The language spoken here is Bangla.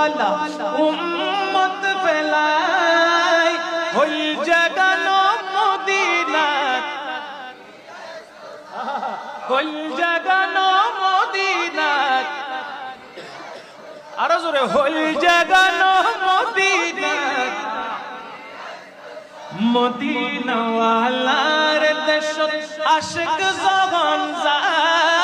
ওয়ালা উম্মত ফেলাই হই জাগানো মদিনা হই জাগানো মদিনা আরো জোরে হই জাগানো মদিনা মদিনা ওয়ালার দেশ আশিক জবান যায়